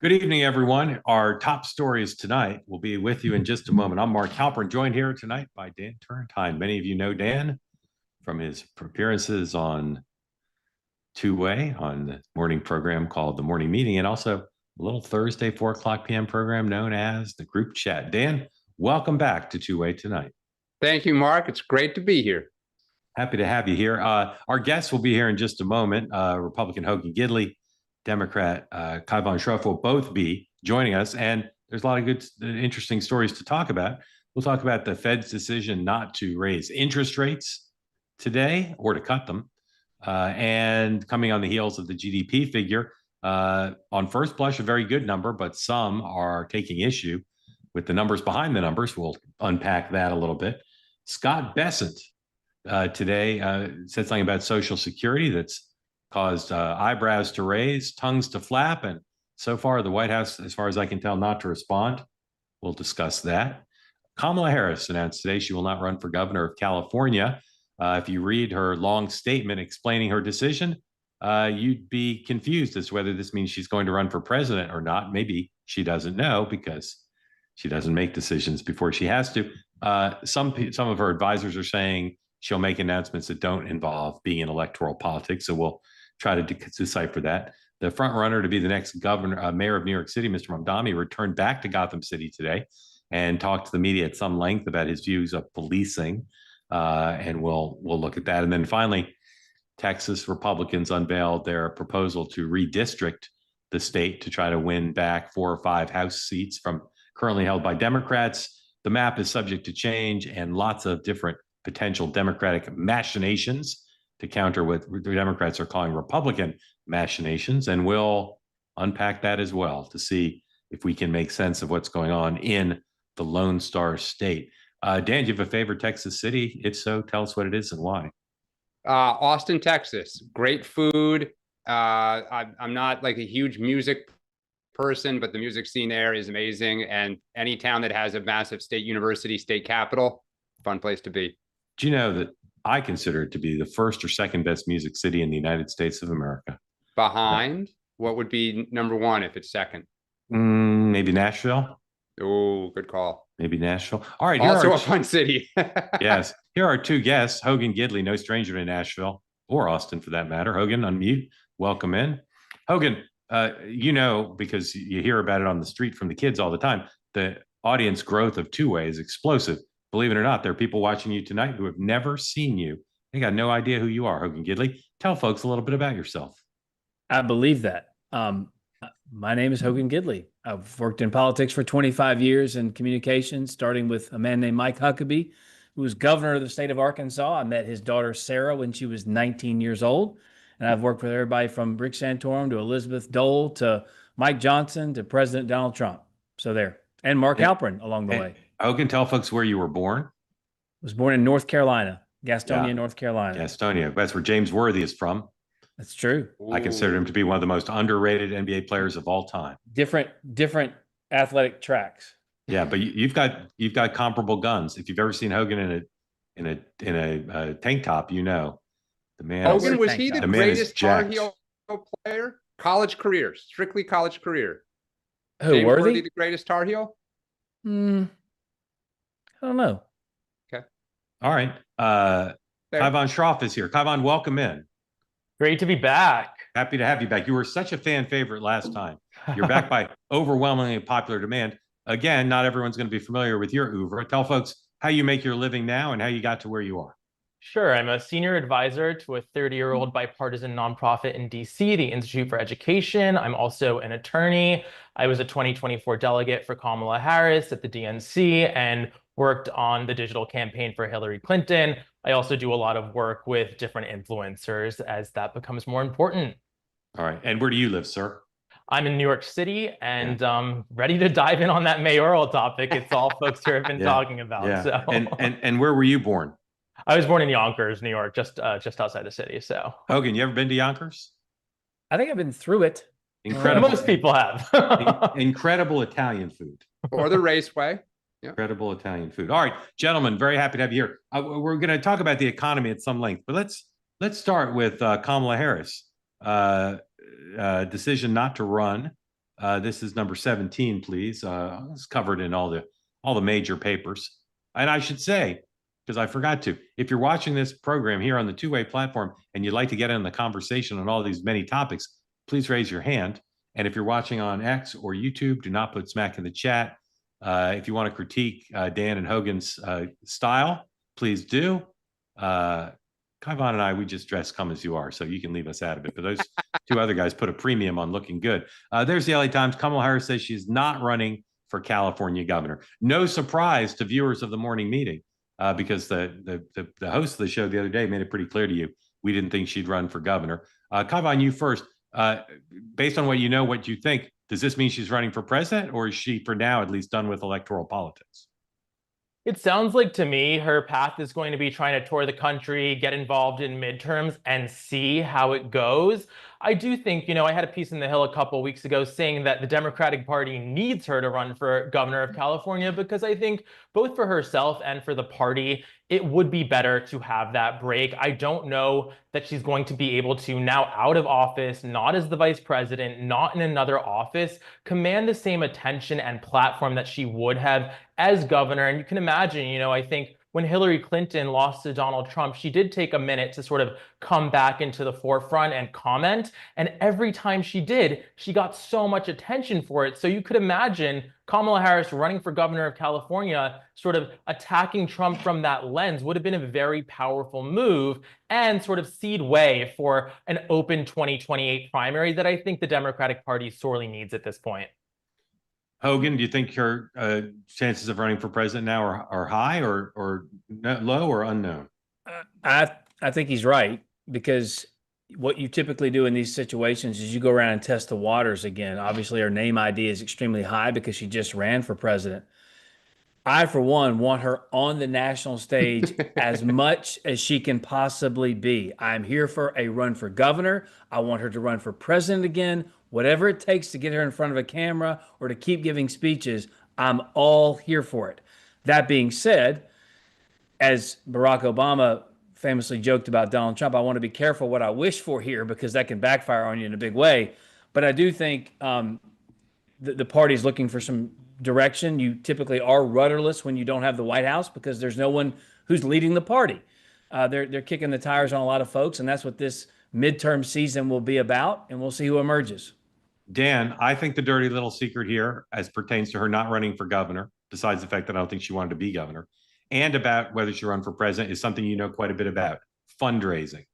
Good evening, everyone. Our top stories tonight will be with you in just a moment. I'm Mark Halperin, joined here tonight by Dan Turrentine. Many of you know Dan from his appearances on Two-Way on the morning program called The Morning Meeting, and also a little Thursday, 4 o'clock p.m. program known as The Group Chat. Dan, welcome back to Two-Way tonight. Thank you, Mark. It's great to be here. Happy to have you here. Our guests will be here in just a moment. Republican Hogan Gidley, Democrat Kaivan Shroff will both be joining us, and there's a lot of good, interesting stories to talk about. We'll talk about the Fed's decision not to raise interest rates today or to cut them, and coming on the heels of the GDP figure. On first blush, a very good number, but some are taking issue with the numbers behind the numbers. We'll unpack that a little bit. Scott Bessent today said something about Social Security that's caused eyebrows to raise, tongues to flap, and so far the White House, as far as I can tell, not to respond. We'll discuss that. Kamala Harris announced today she will not run for governor of California. If you read her long statement explaining her decision, you'd be confused as to whether this means she's going to run for president or not. Maybe she doesn't know because she doesn't make decisions before she has to. Some of her advisors are saying she'll make announcements that don't involve being in electoral politics. So we'll try to decipher that. The front runner to be the next mayor of New York City, Mr. Mamdani, returned back to Gotham City today and talked to the media at some length about his views of policing. And we'll look at that. And then finally, Texas Republicans unveiled their proposal to redistrict the state to try to win back 4 or 5 House seats from currently held by Democrats. The map is subject to change, and lots of different potential Democratic machinations to counter what the Democrats are calling Republican machinations. And we'll unpack that as well to see if we can make sense of what's going on in the Lone Star State. Dan, do you have a favorite Texas city? If so, tell us what it is and why. Austin, Texas. Great food. I'm not like a huge music person, but the music scene there is amazing. And any town that has a massive state university, state capital, fun place to be. Do you know that I consider it to be the first or second best music city in the United States of America? Behind? What would be number one if it's second? Maybe Nashville. Oh, good call. Maybe Nashville. All right. Also a fun city. Yes. Here are 2 guests. Hogan Gidley, no stranger to Nashville or Austin for that matter. Hogan, unmute. Welcome in. Hogan, because you hear about it on the street from the kids all the time, the audience growth of Two-Way is explosive. Believe it or not, there are people watching you tonight who have never seen you. They got no idea who you are, Hogan Gidley. Tell folks a little bit about yourself. I believe that. My name is Hogan Gidley. I've worked in politics for 25 years in communications, starting with a man named Mike Huckabee, who was governor of the state of Arkansas. I met his daughter, Sarah, when she was 19 years old. And I've worked with everybody from Rick Santorum to Elizabeth Dole to Mike Johnson to President Donald Trump. So there. And Mark Halperin along the way. Hogan, tell folks where you were born. I was born in North Carolina, Gastonia, North Carolina. Gastonia. That's where James Worthy is from. That's true. I consider him to be one of the most underrated NBA players of all time. Different athletic tracks. Yeah, but you've got comparable guns. If you've ever seen Hogan in a tank top, you know the man. Hogan, was he the greatest Tar Heel player? College career, strictly college career. Who, James Worthy? Worthy the greatest Tar Heel? I don't know. Okay. All right. Kaivan Shroff is here. Kaivan, welcome in. Great to be back. Happy to have you back. You were such a fan favorite last time. You're back by overwhelmingly popular demand. Again, not everyone's going to be familiar with your oeuvre. Tell folks how you make your living now and how you got to where you are. Sure. I'm a senior advisor to a 30-year-old bipartisan nonprofit in DC, the Institute for Education. I'm also an attorney. I was a 2024 delegate for Kamala Harris at the DNC and worked on the digital campaign for Hillary Clinton. I also do a lot of work with different influencers as that becomes more important. All right. And where do you live, sir? I'm in New York City and ready to dive in on that mayoral topic. It's all folks here have been talking about. Yeah. So. And where were you born? I was born in Yonkers, New York, just outside the city. So, Hogan, you ever been to Yonkers? I think I've been through it. Incredible. Most people have. Incredible Italian food. Or the Raceway. Yeah. Incredible Italian food. All right, gentlemen, very happy to have you here. We're going to talk about the economy at some length, but let's start with Kamala Harris. Decision not to run This is number 17, please. It's covered in all the major papers. And I should say, because I forgot to, if you're watching this program here on the two-way platform and you'd like to get in the conversation on all these many topics, please raise your hand. And if you're watching on X or YouTube, do not put smack in the chat. If you want to critique Dan and Hogan's style, please do. Kaivan and I, we just dress come as you are, so you can leave us out of it. But those two other guys put a premium on looking good. There's the LA Times. Kamala Harris says she's not running for California governor. No surprise to viewers of the morning meeting, because the host of the show the other day made it pretty clear to you we didn't think she'd run for governor. Kaivan, you first. Based on what you know, what you think, does this mean she's running for president, or is she, for now, at least done with electoral politics? It sounds like to me her path is going to be trying to tour the country, get involved in midterms, and see how it goes. I do think, I had a piece in The Hill a couple of weeks ago saying that the Democratic Party needs her to run for governor of California, because I think both for herself and for the party, it would be better to have that break. I don't know that she's going to be able to, now out of office, not as the vice president, not in another office, command the same attention and platform that she would have as governor. And you can imagine, I think when Hillary Clinton lost to Donald Trump, she did take a minute to sort of come back into the forefront and comment. And every time she did, she got so much attention for it. So you could imagine Kamala Harris running for governor of California, sort of attacking Trump from that lens would have been a very powerful move and sort of seed way for an open 2028 primary that I think the Democratic Party sorely needs at this point. Hogan, do you think her chances of running for president now are high or low or unknown? I think he's right, because what you typically do in these situations is you go around and test the waters again. Obviously, her name ID is extremely high because she just ran for president. I, for one, want her on the national stage as much as she can possibly be. I'm here for a run for governor. I want her to run for president again. Whatever it takes to get her in front of a camera or to keep giving speeches, I'm all here for it. That being said, as Barack Obama famously joked about Donald Trump, I want to be careful what I wish for here, because that can backfire on you in a big way. But I do think the party's looking for some direction. You typically are rudderless when you don't have the White House, because there's no one who's leading the party. They're kicking the tires on a lot of folks, and that's what this midterm season will be about, and we'll see who emerges. Dan, I think the dirty little secret here, as pertains to her not running for governor, besides the fact that I don't think she wanted to be governor, and about whether she run for president, is something you know quite a bit about: fundraising.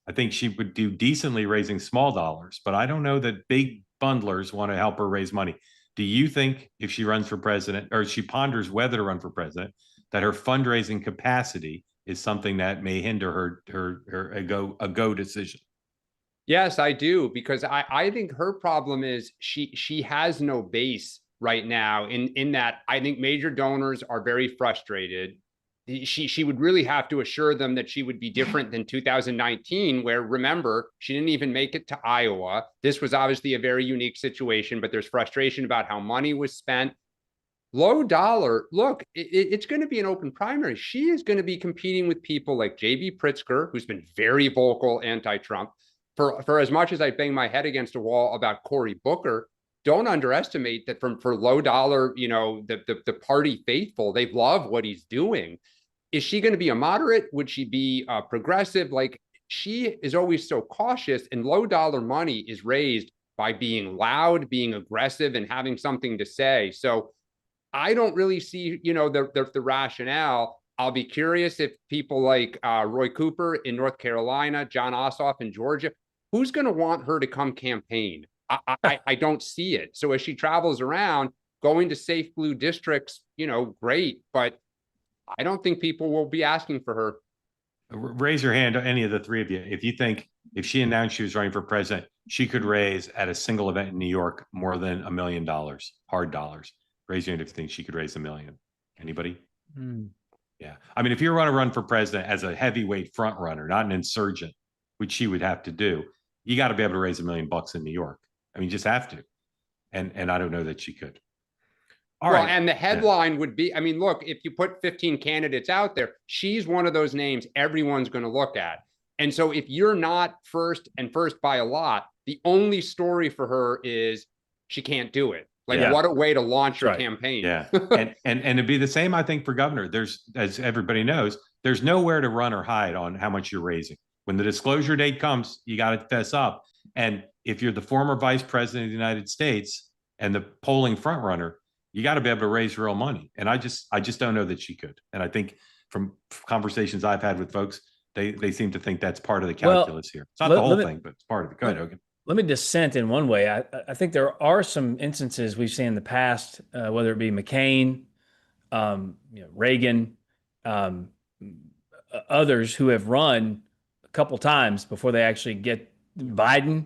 I think she would do decently raising small dollars, but I don't know that big bundlers want to help her raise money. Do you think if she runs for president, or she ponders whether to run for president, that her fundraising capacity is something that may hinder her a go decision? Yes, I do, because I think her problem is she has no base right now in that I think major donors are very frustrated. She would really have to assure them that she would be different than 2019, where, remember, she didn't even make it to Iowa. This was obviously a very unique situation, but there's frustration about how money was spent. Low dollar, look, it's going to be an open primary. She is going to be competing with people like J.B. Pritzker, who's been very vocal anti-Trump. For as much as I bang my head against a wall about Cory Booker, don't underestimate that for low dollar, the party faithful, they love what he's doing. Is she going to be a moderate? Would she be progressive? Like, she is always so cautious, and low dollar money is raised by being loud, being aggressive, and having something to say. So I don't really see, the rationale. I'll be curious if people like Roy Cooper in North Carolina, John Ossoff in Georgia, who's going to want her to come campaign? I don't see it. So as she travels around, going to safe blue districts, great, but I don't think people will be asking for her. Raise your hand, any of the three of you, if you think if she announced she was running for president, she could raise at a single event in New York more than $1 million, hard dollars. Raise your hand if you think she could raise $1 million. Anybody? Yeah. I mean, if you want to run for president as a heavyweight front runner, not an insurgent, which she would have to do, you got to be able to raise $1 million in New York. I mean, you just have to. And I don't know that she could. All right. And the headline would be, I mean, look, if you put 15 candidates out there, she's one of those names everyone's going to look at. And so if you're not first, and first by a lot, the only story for her is she can't do it. Like, Yeah. what a way to launch your Right. campaign. Yeah. And it'd be the same, I think, for governor. There's, as everybody knows, there's nowhere to run or hide on how much you're raising. When the disclosure date comes, you got to fess up. And if you're the former vice president of the United States and the polling front runner, you got to be able to raise real money. And I just don't know that she could. And I think from conversations I've had with folks, they seem to think that's part of the calculus here. It's not the whole thing, but it's part of it. Go ahead, Hogan. Let me dissent in one way. I think there are some instances we've seen in the past, whether it be McCain, Reagan, others who have run a couple times before they actually get Biden.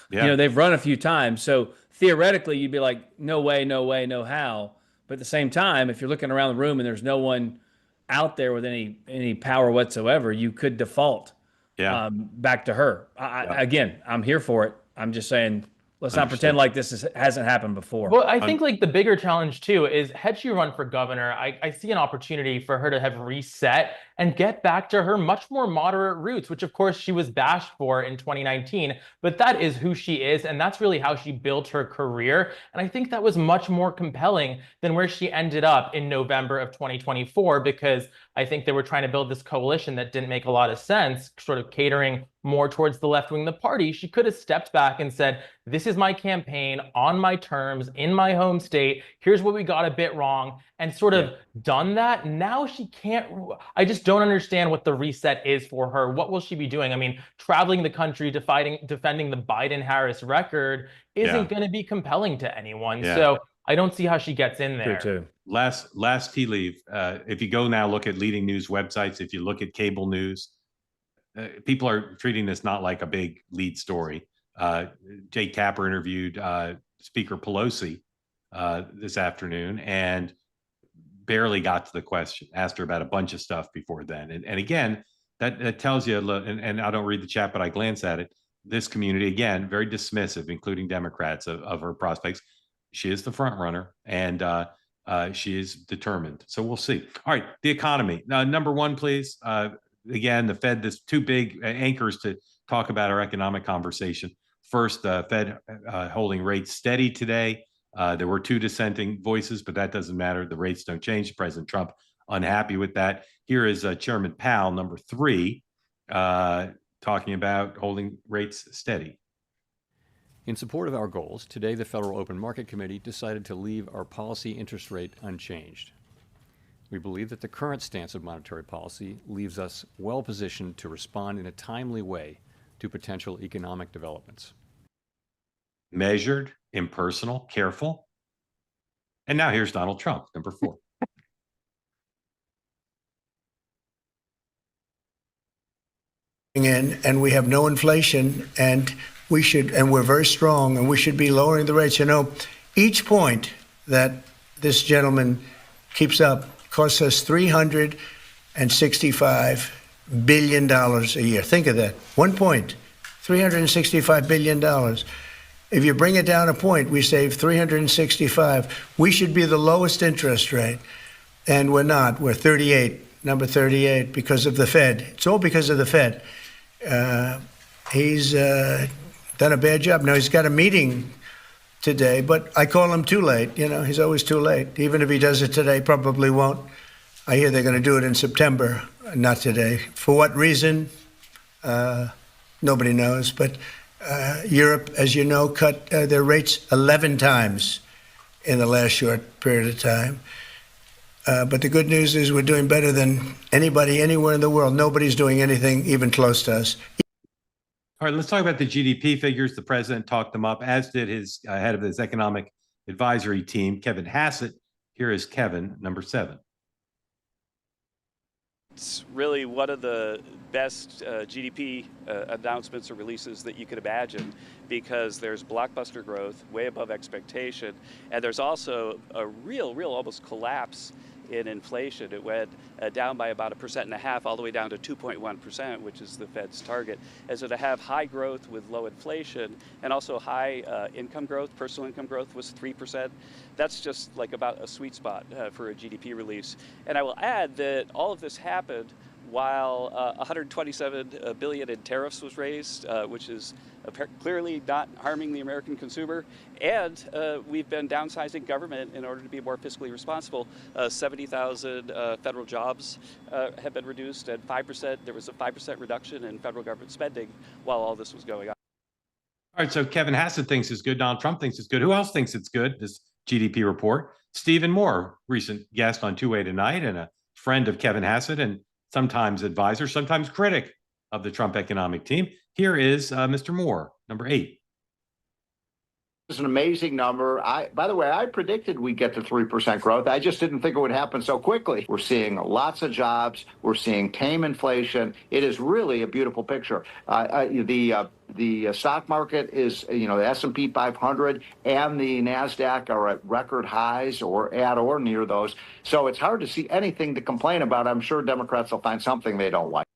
They've run a few times. So theoretically, you'd be like, no way, no way, no how. But at the same time, if you're looking around the room and there's no one out there with any power whatsoever, you could default back to her. Again, I'm here for it. I'm just saying, let's not pretend like this hasn't happened before. Well, I think like the bigger challenge too is, had she run for governor, I see an opportunity for her to have reset and get back to her much more moderate roots, which of course she was bashed for in 2019, but that is who she is. And that's really how she built her career. And I think that was much more compelling than where she ended up in November of 2024, because I think they were trying to build this coalition that didn't make a lot of sense, sort of catering more towards the left wing of the party. She could have stepped back and said, this is my campaign on my terms in my home state. Here's what we got a bit wrong, and sort of done that. Now she can't. I just don't understand what the reset is for her. What will she be doing? I mean, traveling the country, defending the Biden-Harris record isn't going to be compelling to anyone. So I don't see how she gets in there. True, too. Last tea leaf. If you go now look at leading news websites, if you look at cable news, people are treating this not like a big lead story. Jake Tapper interviewed Speaker Pelosi this afternoon and barely got to the question, asked her about a bunch of stuff before then. And again, that tells you, and I don't read the chat, but I glance at it, this community, again, very dismissive, including Democrats, of her prospects. She is the front runner, and she is determined. So we'll see. All right, the economy. Number one, please. Again, the Fed, there's two big anchors to talk about our economic conversation. First, the Fed holding rates steady today. There were two dissenting voices, but that doesn't matter. The rates don't change. President Trump unhappy with that. Here is Chairman Powell, number three, talking about holding rates steady. In support of our goals, today the Federal Open Market Committee decided to leave our policy interest rate unchanged. We believe that the current stance of monetary policy leaves us well positioned to respond in a timely way to potential economic developments. Measured, impersonal, careful. And now here's Donald Trump, number four. And we have no inflation, and we're very strong, and we should be lowering the rates. Each point that this gentleman keeps up costs us $365 billion a year. Think of that. 1 point, $365 billion. If you bring it down a point, we save 365. We should be the lowest interest rate, and we're not. We're 38, number 38, because of the Fed. It's all because of the Fed. He's done a bad job. Now, he's got a meeting today, but I call him too late. He's always too late. Even if he does it today, probably won't. I hear they're going to do it in September, not today. For what reason? Nobody knows. But Europe, as you know, cut their rates 11 times in the last short period of time. But the good news is we're doing better than anybody anywhere in the world. Nobody's doing anything even close to us. All right, let's talk about the GDP figures. The president talked them up, as did his head of his economic advisory team, Kevin Hassett. Here is Kevin, number 7. It's really one of the best GDP announcements or releases that you could imagine, because there's blockbuster growth, way above expectation, and there's also a real almost collapse in inflation. It went down by about 1.5% all the way down to 2.1%, which is the Fed's target. And so to have high growth with low inflation and also high income growth, personal income growth was 3%. That's just like about a sweet spot for a GDP release. And I will add that all of this happened while $127 billion in tariffs was raised, which is clearly not harming the American consumer. And we've been downsizing government in order to be more fiscally responsible. 70,000 federal jobs have been reduced, and 5%, there was a 5% reduction in federal government spending while all this was going on. All right, so Kevin Hassett thinks it's good. Donald Trump thinks it's good. Who else thinks it's good, this GDP report? Stephen Moore, recent guest on Two Way Tonight and a friend of Kevin Hassett and sometimes advisor, sometimes critic of the Trump economic team. Here is Mr. Moore, number 8. It's an amazing number. By the way, I predicted we'd get to 3% growth. I just didn't think it would happen so quickly. We're seeing lots of jobs. We're seeing tame inflation. It is really a beautiful picture. The stock market is, the S&P 500 and the NASDAQ are at record highs or at or near those. So it's hard to see anything to complain about. I'm sure Democrats will find something they don't like.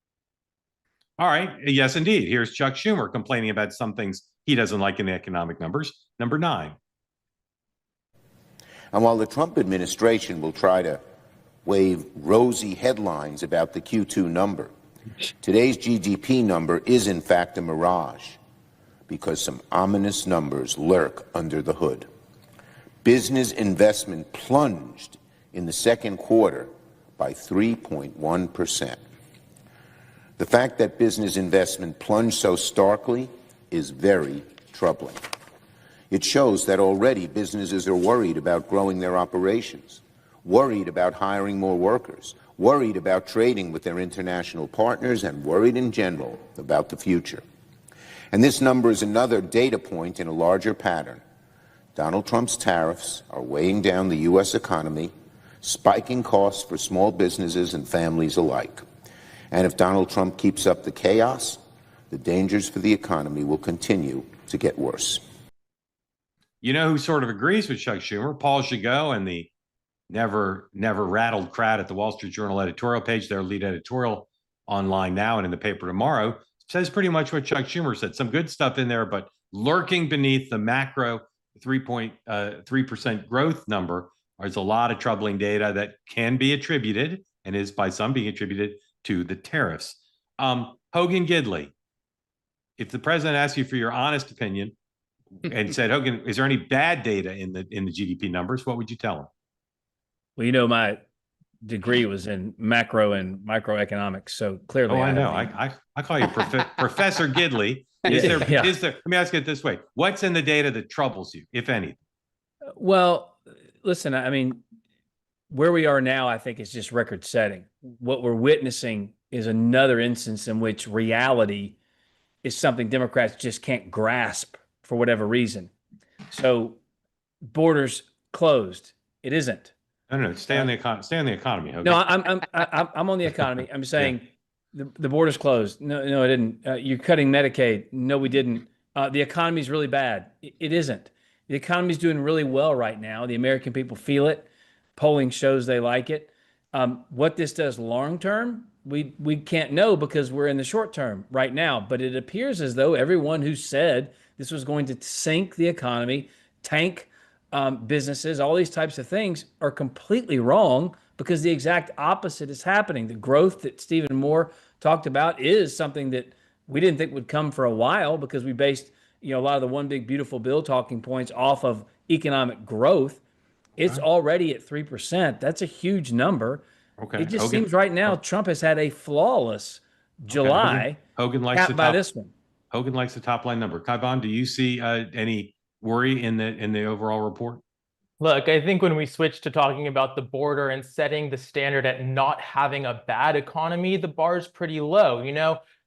All right. Yes, indeed. Here's Chuck Schumer complaining about some things he doesn't like in the economic numbers. Number 9. And while the Trump administration will try to wave rosy headlines about the Q2 number, today's GDP number is in fact a mirage because some ominous numbers lurk under the hood. Business investment plunged in the second quarter by 3.1%. The fact that business investment plunged so starkly is very troubling. It shows that already businesses are worried about growing their operations, worried about hiring more workers, worried about trading with their international partners, and worried in general about the future. And this number is another data point in a larger pattern. Donald Trump's tariffs are weighing down the U.S. economy, spiking costs for small businesses and families alike. And if Donald Trump keeps up the chaos, the dangers for the economy will continue to get worse. You know who sort of agrees with Chuck Schumer? Paul Gigot and the never rattled crowd at the Wall Street Journal editorial page, their lead editorial online now and in the paper tomorrow, says pretty much what Chuck Schumer said. Some good stuff in there, but lurking beneath the macro 3% growth number is a lot of troubling data that can be attributed and is by some being attributed to the tariffs. Hogan Gidley, if the president asked you for your honest opinion and said, Hogan, is there any bad data in the GDP numbers? What would you tell him? Well, my degree was in macro and microeconomics, so clearly. Oh, I know. I call you Professor Gidley. Is there? Let me ask it this way: what's in the data that troubles you, if anything? Well, listen, I mean, where we are now, I think, is just record-setting. What we're witnessing is another instance in which reality is something Democrats just can't grasp for whatever reason. So, borders closed. It isn't. No. Stay on the economy. Hogan. No, I'm on the economy. I'm saying the borders closed. No, it didn't. You're cutting Medicaid. No, we didn't. The economy is really bad. It isn't. The economy is doing really well right now. The American people feel it. Polling shows they like it. What this does long term, we can't know because we're in the short term right now. But it appears as though everyone who said this was going to sink the economy, tank businesses, all these types of things are completely wrong because the exact opposite is happening. The growth that Stephen Moore talked about is something that we didn't think would come for a while because we based a lot of the one big beautiful bill talking points off of economic growth. It's already at 3%. That's a huge number. Okay. It just seems right now Trump has had a flawless July. Hogan likes this one. Hogan likes the top line number. Kaivan, do you see any worry in the overall report? Look, I think when we switch to talking about the border and setting the standard at not having a bad economy, the bar is pretty low.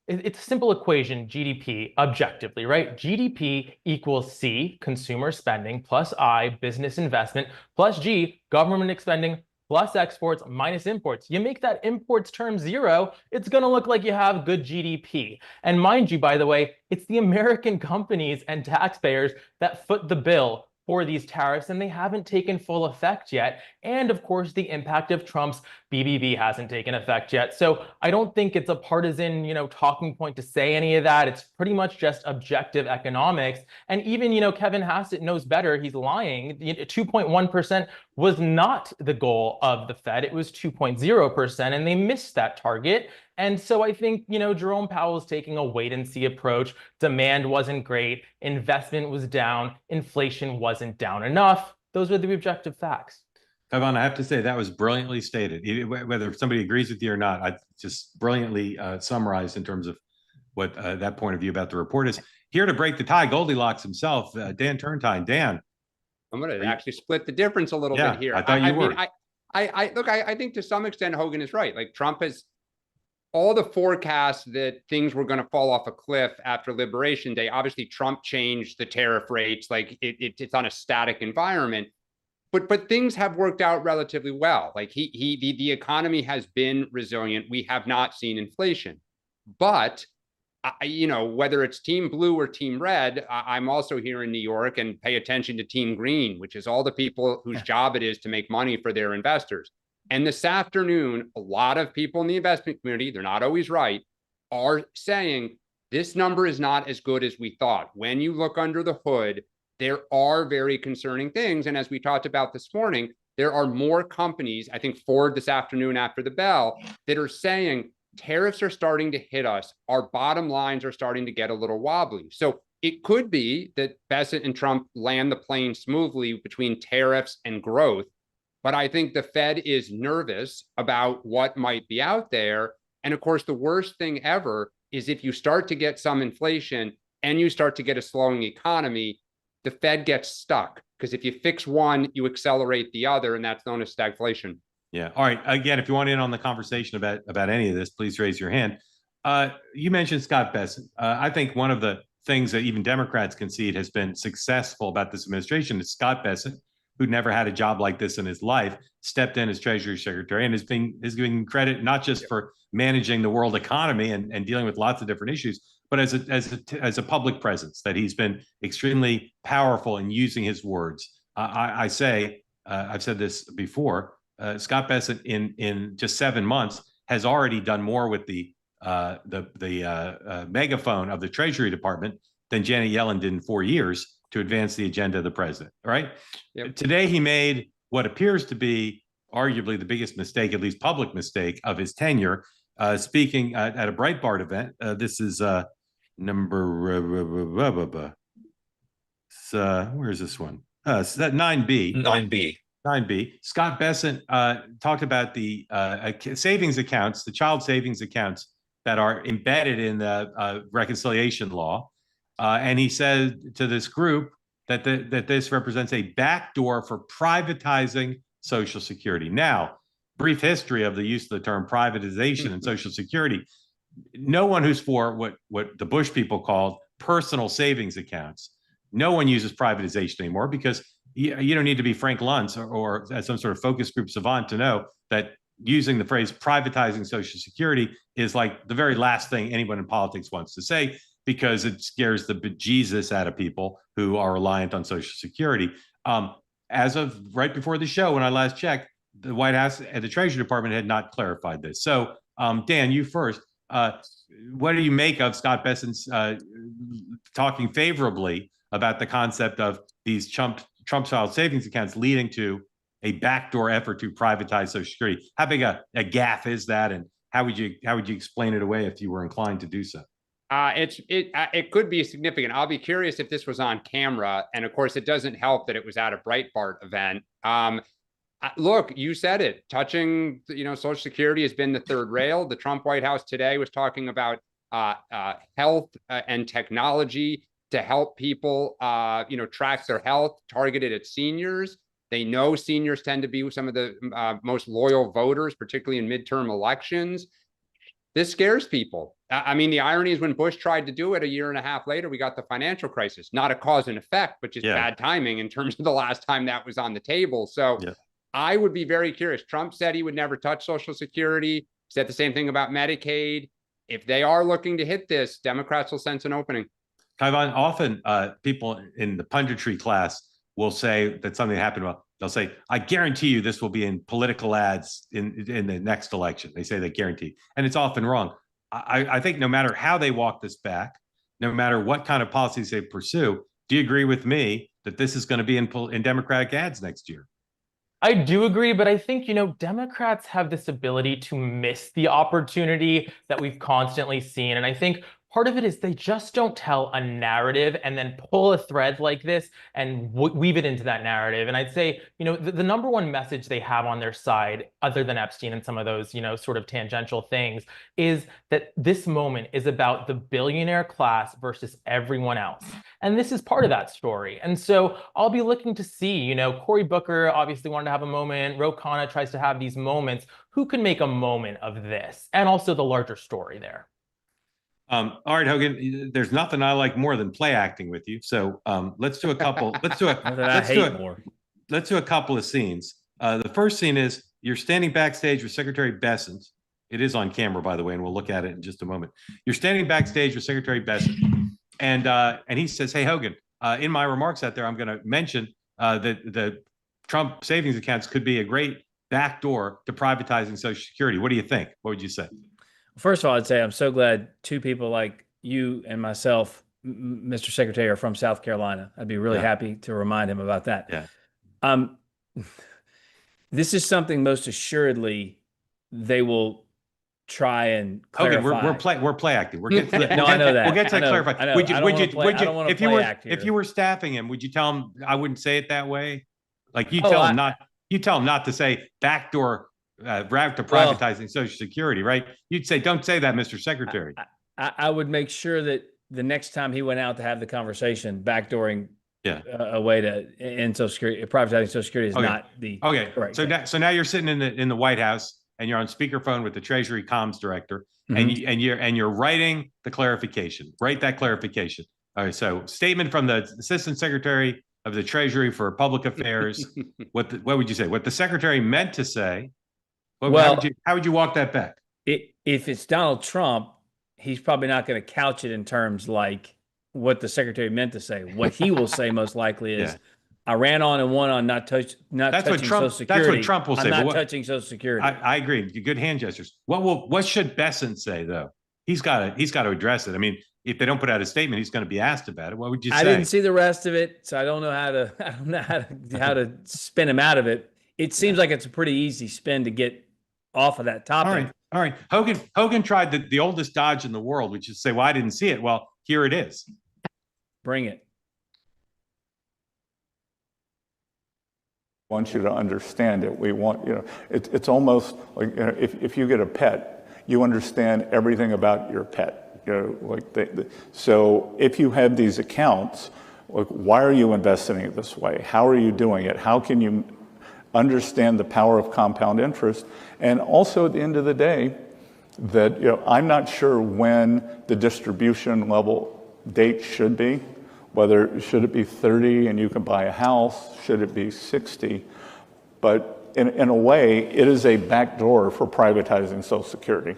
It's a simple equation, GDP, objectively, right? GDP equals C, consumer spending, plus I, business investment, plus G, government spending, plus exports minus imports. You make that imports term 0, it's going to look like you have good GDP. And mind you, by the way, it's the American companies and taxpayers that foot the bill for these tariffs, and they haven't taken full effect yet. And of course, the impact of Trump's BBB hasn't taken effect yet. So I don't think it's a partisan, talking point to say any of that. It's pretty much just objective economics. And even, Kevin Hassett knows better. He's lying. 2.1% was not the goal of the Fed. It was 2.0%, and they missed that target. And so I think, Jerome Powell is taking a wait and see approach. Demand wasn't great. Investment was down. Inflation wasn't down enough. Those are the objective facts. Kaivan, I have to say that was brilliantly stated. Whether somebody agrees with you or not, I just brilliantly summarized in terms of what that point of view about the report is. Here to break the tie, Goldilocks himself, Dan Turntine. Dan, I'm going to actually split the difference a little bit here. I thought you were. Look, I think to some extent Hogan is right. Like, Trump has all the forecasts that things were going to fall off a cliff after Liberation Day. Obviously, Trump changed the tariff rates. Like, it's on a static environment. But things have worked out relatively well. Like, the economy has been resilient. We have not seen inflation. But whether it's Team Blue or Team Red, I'm also here in New York, and pay attention to Team Green, which is all the people whose job it is to make money for their investors. And this afternoon, a lot of people in the investment community, they're not always right, are saying this number is not as good as we thought. When you look under the hood, there are very concerning things. And as we talked about this morning, there are more companies, I think Ford this afternoon after the bell, that are saying tariffs are starting to hit us. Our bottom lines are starting to get a little wobbly. So it could be that Bessent and Trump land the plane smoothly between tariffs and growth. But I think the Fed is nervous about what might be out there. And of course, the worst thing ever is if you start to get some inflation and you start to get a slowing economy, the Fed gets stuck, because if you fix one, you accelerate the other, and that's known as stagflation. Yeah. All right. Again, if you want in on the conversation about any of this, please raise your hand. You mentioned Scott Bessent. I think one of the things that even Democrats concede has been successful about this administration is Scott Bessent, who'd never had a job like this in his life, stepped in as Treasury Secretary and is giving credit not just for managing the world economy and dealing with lots of different issues, but as a public presence, that he's been extremely powerful in using his words. I've said this before, Scott Bessent in just 7 months has already done more with the megaphone of the Treasury Department than Janet Yellen did in 4 years to advance the agenda of the president, right? Yep. Today, he made what appears to be arguably the biggest mistake, at least public mistake, of his tenure, speaking at a Breitbart event. This is number, where is this one? That 9B. 9B. 9B. Scott Bessent talked about the savings accounts, the child savings accounts that are embedded in the reconciliation law. And he said to this group that this represents a backdoor for privatizing Social Security. Now, brief history of the use of the term privatization and Social Security. No one who's for what the Bush people called personal savings accounts. No one uses privatization anymore, because you don't need to be Frank Luntz or some sort of focus group savant to know that using the phrase privatizing Social Security is like the very last thing anyone in politics wants to say, because it scares the bejesus out of people who are reliant on Social Security. As of right before the show, when I last checked, the White House and the Treasury Department had not clarified this. So, Dan, you first. What do you make of Scott Bessent's talking favorably about the concept of these Trump-style savings accounts leading to a backdoor effort to privatize Social Security? How big a gaffe is that, and how would you explain it away if you were inclined to do so? It could be significant. I'll be curious if this was on camera, and of course, it doesn't help that it was at a Breitbart event. Look, you said it. Touching, Social Security has been the third rail. The Trump White House today was talking about health and technology to help people, track their health, targeted at seniors. They know seniors tend to be some of the most loyal voters, particularly in midterm elections. This scares people. I mean, the irony is when Bush tried to do it a year and a half later, we got the financial crisis. Not a cause and effect, but just bad timing in terms of the last time that was on the table. So I would be very curious. Trump said he would never touch Social Security. Said the same thing about Medicaid. If they are looking to hit this, Democrats will sense an opening. Kaivan, often people in the punditry class will say that something happened. Well, They'll say, I guarantee you this will be in political ads in the next election. They say they guarantee, and it's often wrong. I think no matter how they walk this back, no matter what kind of policies they pursue, do you agree with me that this is going to be in Democratic ads next year? I do agree, but I think, Democrats have this ability to miss the opportunity that we've constantly seen. And I think part of it is they just don't tell a narrative and then pull a thread like this and weave it into that narrative. And I'd say, the number one message they have on their side, other than Epstein and some of those, sort of tangential things, is that this moment is about the billionaire class versus everyone else. And this is part of that story. And so I'll be looking to see, Cory Booker obviously wanted to have a moment. Ro Khanna tries to have these moments. Who can make a moment of this? And also the larger story there. All right, Hogan, there's nothing I like more than play acting with you. So let's do a couple. Let's do a couple of scenes. The first scene is you're standing backstage with Secretary Bessent. It is on camera, by the way, and we'll look at it in just a moment. You're standing backstage with Secretary Bessent, and he says, "Hey, Hogan, in my remarks out there, I'm going to mention that the Trump savings accounts could be a great backdoor to privatizing Social Security. What do you think? What would you say?" First of all, I'd say I'm so glad two people like you and myself, Mr. Secretary, are from South Carolina. I'd be really happy to remind him about that. Yeah. This is something most assuredly they will try and clarify. Okay, we're play acting. We're getting to the, no, I know that. We'll get to that clarified. I know. Would you, if you were here. staffing him, would you tell him I wouldn't say it that way? Like you tell him not to say backdoor route to privatizing Social Security, right? You'd say, don't say that, Mr. Secretary. I would make sure that the next time he went out to have the conversation, backdooring a way to end Social Security, privatizing Social Security is not the correct thing. So now you're sitting in the White House and you're on speakerphone with the Treasury Comms Director, and you're writing the clarification. Write that clarification. All right. So statement from the Assistant Secretary of the Treasury for Public Affairs. What would you say? What the Secretary meant to say. Well, how would you walk that back? If it's Donald Trump, he's probably not going to couch it in terms like what the Secretary meant to say. What he will say most likely is, I ran on and won on not touching Social Security. That's what Trump will say. I'm not touching Social Security. I agree. Good hand gestures. What should Bessent say though? He's got to address it. I mean, if they don't put out a statement, he's going to be asked about it. What would you say? I didn't see the rest of it, so I don't know how to spin him out of it. It seems like it's a pretty easy spin to get off of that topic. All right. Hogan tried the oldest dodge in the world, which is to say, well, I didn't see it. Well, here it is. Bring it. I want you to understand it. We want, it's almost like, if you get a pet, you understand everything about your pet. So if you have these accounts, like, why are you investing it this way? How are you doing it? How can you understand the power of compound interest? And also at the end of the day, that I'm not sure when the distribution level date should be, whether should it be 30 and you can buy a house, should it be 60, but in a way, it is a backdoor for privatizing Social Security.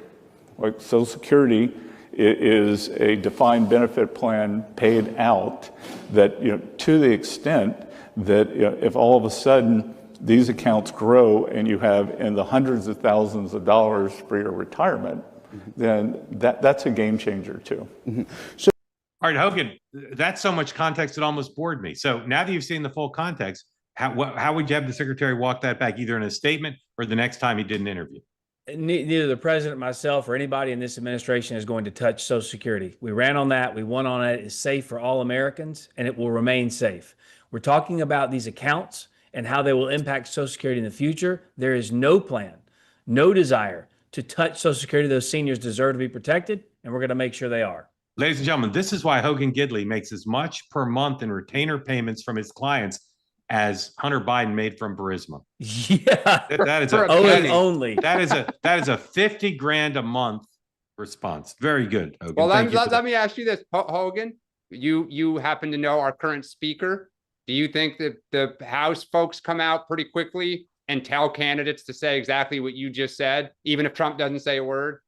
Like, Social Security is a defined benefit plan paid out that, to the extent that if all of a sudden these accounts grow and you have in the hundreds of thousands of dollars for your retirement, then that's a game changer too. So, all right, Hogan, that's so much context it almost bored me. So now that you've seen the full context, how would you have the Secretary walk that back, either in a statement or the next time he did an interview? Neither the president, myself, or anybody in this administration is going to touch Social Security. We ran on that. We won on it. It's safe for all Americans, and it will remain safe. We're talking about these accounts and how they will impact Social Security in the future. There is no plan, no desire to touch Social Security. Those seniors deserve to be protected, and we're going to make sure they are. Ladies and gentlemen, this is why Hogan Gidley makes as much per month in retainer payments from his clients as Hunter Biden made from Burisma. Yeah, that is that is a 50 grand a month response. Very good, Hogan. Well, let me ask you this, Hogan. You happen to know our current speaker. Do you think that the House folks come out pretty quickly and tell candidates to say exactly what you just said, even if Trump doesn't say a word?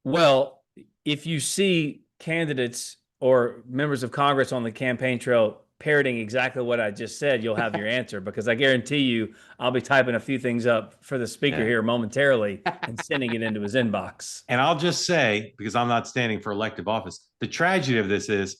Well, if you see candidates or members of Congress on the campaign trail parroting exactly what I just said, you'll have your answer, because I guarantee you I'll be typing a few things up for the speaker here momentarily and sending it into his inbox. And I'll just say, because I'm not standing for elective office, the tragedy of this is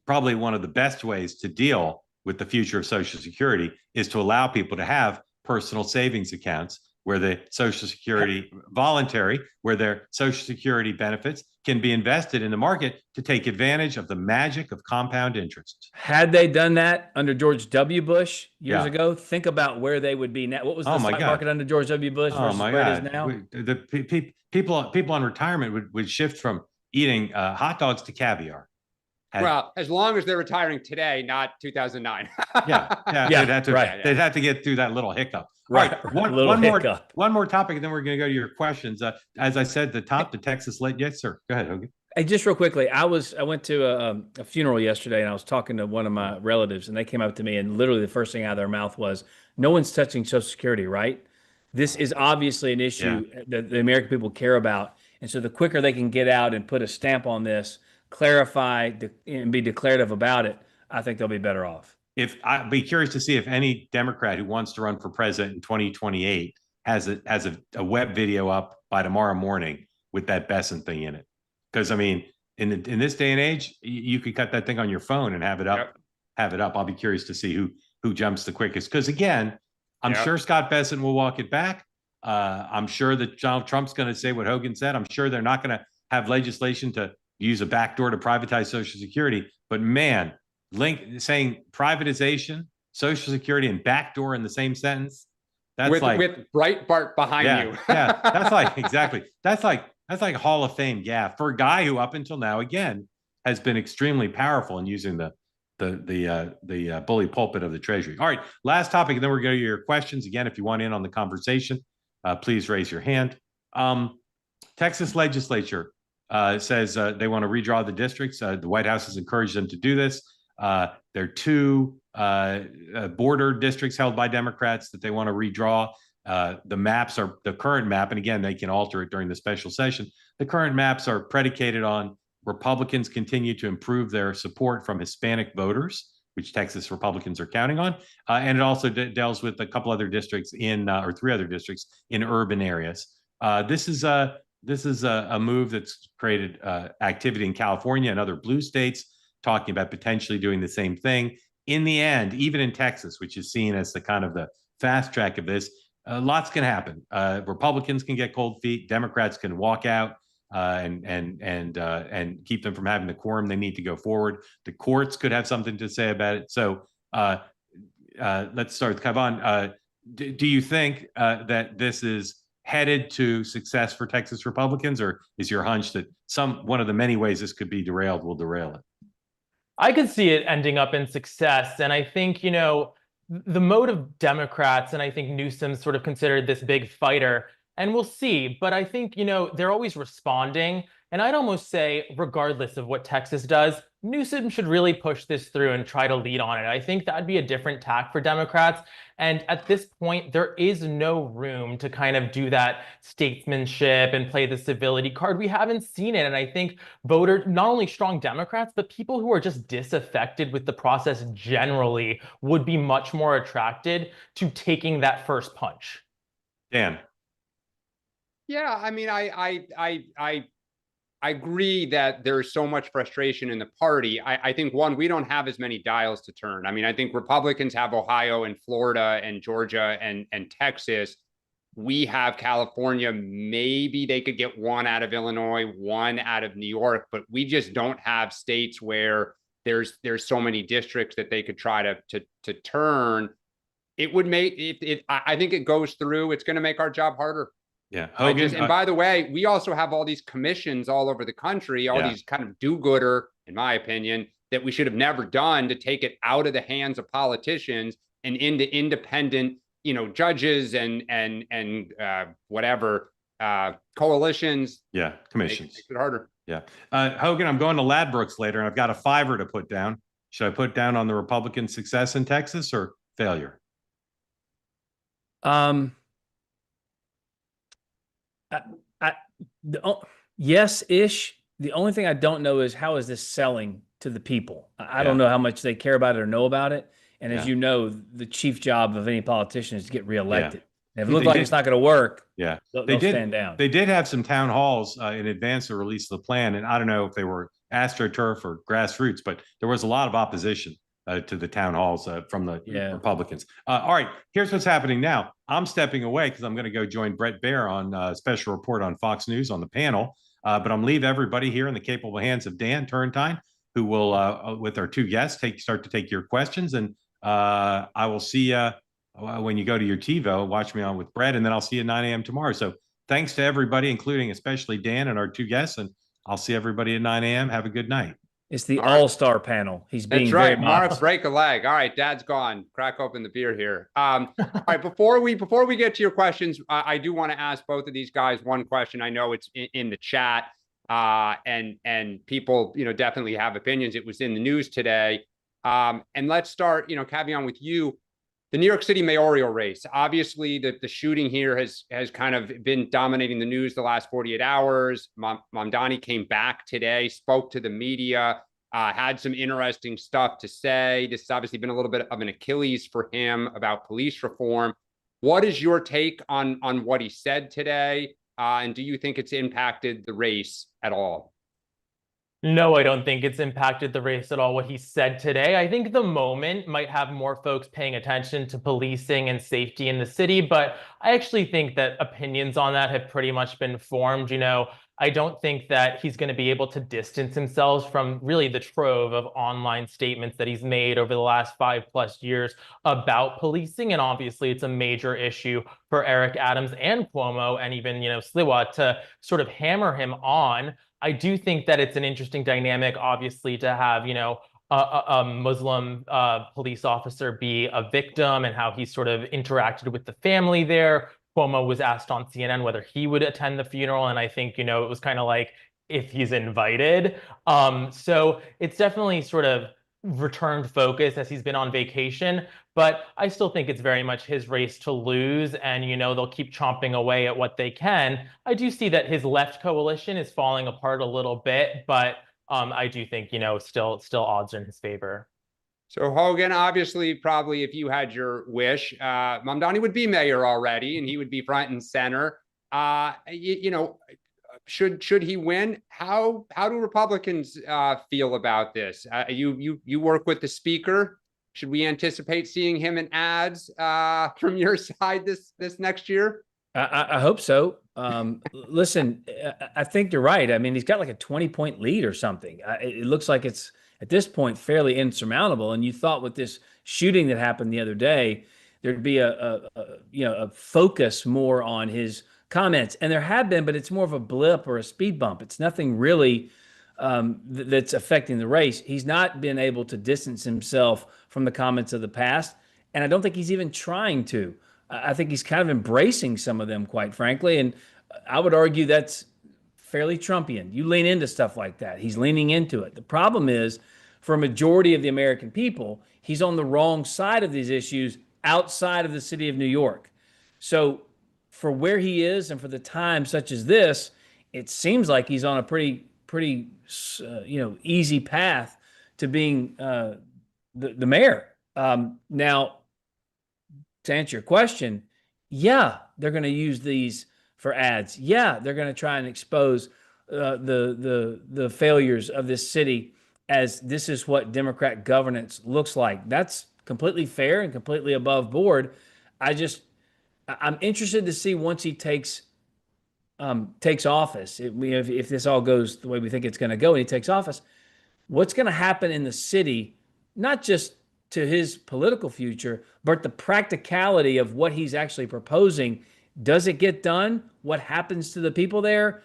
probably one of the best ways to deal with the future of Social Security is to allow people to have personal savings accounts where the Social Security voluntary, where their Social Security benefits can be invested in the market to take advantage of the magic of compound interest. Had they done that under George W. Bush years ago, think about where they would be now. What was the stock market under George W. Bush versus where it is now? People on retirement would shift from eating hot dogs to caviar. Well, as long as they're retiring today, not 2009. They'd have to get through that little hiccup. Right. One more topic, and then we're going to go to your questions. As I said, the Texas late. Yes, sir. Go ahead, Hogan. Hey, just real quickly, I went to a funeral yesterday, and I was talking to one of my relatives, and they came up to me, and literally the first thing out of their mouth was, "No one's touching Social Security, right?" This is obviously an issue that the American people care about, and so the quicker they can get out and put a stamp on this, clarify and be declarative about it, I think they'll be better off. If I'd be curious to see if any Democrat who wants to run for president in 2028 has a web video up by tomorrow morning with that Besson thing in it. Because I mean, in this day and age, you could cut that thing on your phone and have it up. I'll be curious to see who jumps the quickest. Because again, I'm sure Scott Besson will walk it back. I'm sure that Donald Trump's going to say what Hogan said. I'm sure they're not going to have legislation to use a backdoor to privatize Social Security. But man, saying privatization, Social Security, and backdoor in the same sentence. That's with Breitbart behind you. That's like exactly. That's like Hall of Fame gaffe for a guy who up until now, again, has been extremely powerful in using the bully pulpit of the Treasury. All right, last topic, and then we're going to your questions. Again, if you want in on the conversation, please raise your hand. Texas legislature says they want to redraw the districts. The White House has encouraged them to do this. There are two border districts held by Democrats that they want to redraw. The maps are the current map, and again, they can alter it during the special session. The current maps are predicated on Republicans continue to improve their support from Hispanic voters, which Texas Republicans are counting on. And it also deals with a couple other districts or three other districts in urban areas. This is a move that's created activity in California and other blue states, talking about potentially doing the same thing. In the end, even in Texas, which is seen as the kind of the fast track of this, lots can happen. Republicans can get cold feet. Democrats can walk out and keep them from having the quorum they need to go forward. The courts could have something to say about it. So let's start with Kaivan. Do you think that this is headed to success for Texas Republicans, or is your hunch that one of the many ways this could be derailed will derail it? I could see it ending up in success. And I think, the mode of Democrats, and I think Newsom's sort of considered this big fighter, and we'll see. But I think, they're always responding. And I'd almost say, regardless of what Texas does, Newsom should really push this through and try to lead on it. I think that'd be a different tack for Democrats. And at this point, there is no room to kind of do that statesmanship and play the civility card. We haven't seen it. And I think voters, not only strong Democrats, but people who are just disaffected with the process generally would be much more attracted to taking that first punch. Dan. Yeah, I mean, I agree that there's so much frustration in the party. I think, one, we don't have as many dials to turn. I mean, I think Republicans have Ohio and Florida and Georgia and Texas. We have California. Maybe they could get one out of Illinois, one out of New York, but we just don't have states where there's so many districts that they could try to turn. It would make it. I think it goes through. It's going to make our job harder. Yeah. And by the way, we also have all these commissions all over the country, all these kind of do-gooder, in my opinion, that we should have never done to take it out of the hands of politicians and into independent, judges and whatever coalitions. Yeah, commissions. Makes it harder. Yeah. Hogan, I'm going to Ladbrokes later, and I've got a $5 to put down. Should I put down on the Republican success in Texas or failure? Yes-ish. The only thing I don't know is how is this selling to the people. I don't know how much they care about it or know about it. And as you know, the chief job of any politician is to get reelected. If it looks like it's not going to work, they'll stand down. They did have some town halls in advance of release of the plan, and I don't know if they were AstroTurf or grassroots, but there was a lot of opposition to the town halls from the Republicans. All right, here's what's happening now. I'm stepping away because I'm going to go join Brett Baer on a special report on Fox News on the panel, but I'm leave everybody here in the capable hands of Dan Turrentine, who will, with our two guests, start to take your questions, and I will see you when you go to your TiVo, watch me on with Brett, and then I'll see you at 9 a.m. tomorrow. So thanks to everybody, including especially Dan and our two guests, and I'll see everybody at 9 a.m. Have a good night. It's the all-star panel. He's being That's right. very Mark, break a leg. All right, Dad's gone. Crack open the beer here. All right, before we get to your questions, I do want to ask both of these guys one question. I know it's in the chat, and people, definitely have opinions. It was in the news today. And let's start, Kaivan, with you. The New York City mayoral race. Obviously, the shooting here has kind of been dominating the news the last 48 hours. Mamdani came back today, spoke to the media, had some interesting stuff to say. This has obviously been a little bit of an Achilles for him about police reform. What is your take on what he said today? And do you think it's impacted the race at all? No, I don't think it's impacted the race at all, what he said today. I think the moment might have more folks paying attention to policing and safety in the city, but I actually think that opinions on that have pretty much been formed. I don't think that he's going to be able to distance himself from really the trove of online statements that he's made over the last 5+ years about policing. And obviously, it's a major issue for Eric Adams and Cuomo and even, Sliwa to sort of hammer him on. I do think that it's an interesting dynamic, obviously, to have, a Muslim police officer be a victim and how he sort of interacted with the family there. Cuomo was asked on CNN whether he would attend the funeral. And I think, it was kind of like, if he's invited. So it's definitely sort of returned focus as he's been on vacation, but I still think it's very much his race to lose, and they'll keep chomping away at what they can. I do see that his left coalition is falling apart a little bit, but I do think still odds are in his favor. So Hogan, obviously, probably if you had your wish, Mamdani would be mayor already, and he would be front and center. Should he win? How do Republicans feel about this? You work with the speaker. Should we anticipate seeing him in ads from your side this next year? I hope so. Listen, I think you're right. I mean, he's got like a 20-point lead or something. It looks like it's at this point fairly insurmountable. And you thought with this shooting that happened the other day, there'd be a focus more on his comments, and there have been, but it's more of a blip or a speed bump. It's nothing really that's affecting the race. He's not been able to distance himself from the comments of the past, and I don't think he's even trying to. I think he's kind of embracing some of them, quite frankly, and I would argue that's fairly Trumpian. You lean into stuff like that. He's leaning into it. The problem is, for a majority of the American people, he's on the wrong side of these issues outside of the city of New York. So for where he is and for the time such as this, it seems like he's on a pretty easy path to being the mayor. Now, to answer your question, yeah, they're going to use these for ads. Yeah, they're going to try and expose the failures of this city as this is what Democrat governance looks like. That's completely fair and completely above board. I'm interested to see once he takes office, if this all goes the way we think it's going to go and he takes office, what's going to happen in the city, not just to his political future, but the practicality of what he's actually proposing. Does it get done? What happens to the people there?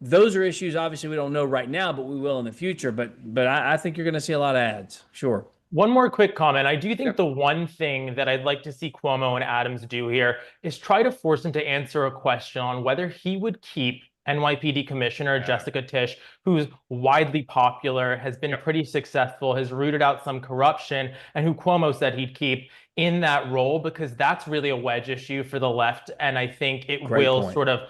Those are issues, obviously, we don't know right now, but we will in the future. But I think you're going to see a lot of ads. Sure. One more quick comment. I do think the one thing that I'd like to see Cuomo and Adams do here is try to force him to answer a question on whether he would keep NYPD Commissioner Jessica Tisch, who's widely popular, has been pretty successful, has rooted out some corruption, and who Cuomo said he'd keep in that role, because that's really a wedge issue for the left. And I think it will sort of